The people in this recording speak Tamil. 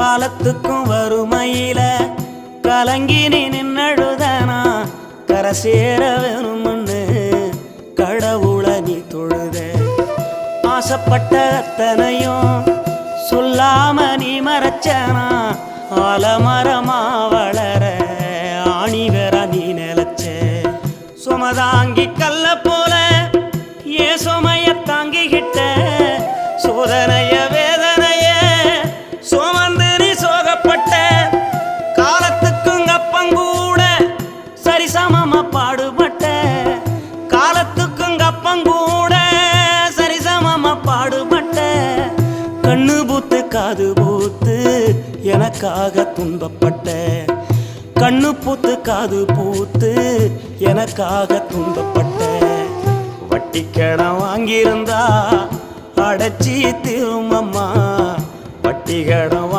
காலத்துக்கும் வறுமையில கலங்கி நீ நின்னழுதனா கரை சேர வேணும்னு கடவுளை நீ தொழுத ஆசைப்பட்ட அத்தனையும் சொல்லாம நீ மறைச்சனா ஆலமரமா வளர ஆணி வேற நீ நிலச்ச சுமதாங்கி கல்ல போல ஏ சுமைய தாங்கிக்கிட்ட சோதனைய வேதனைய சுமந்து நீ சோகப்பட்ட காலத்துக்கும் அப்பங்கூட சரிசமமா பாடுபட்ட காலத்துக்கும் அப்பங்கூட சரிசமமா பாடுபட்ட கண்ணு பூத்து காது பூத்து எனக்காக துன்பப்பட்ட கண்ணு பூத்து காது பூத்து எனக்காக துன்பப்பட்ட வட்டி கடன் வாங்கியிருந்தா அடைச்சி திரும்பம்மா வட்டி கடன்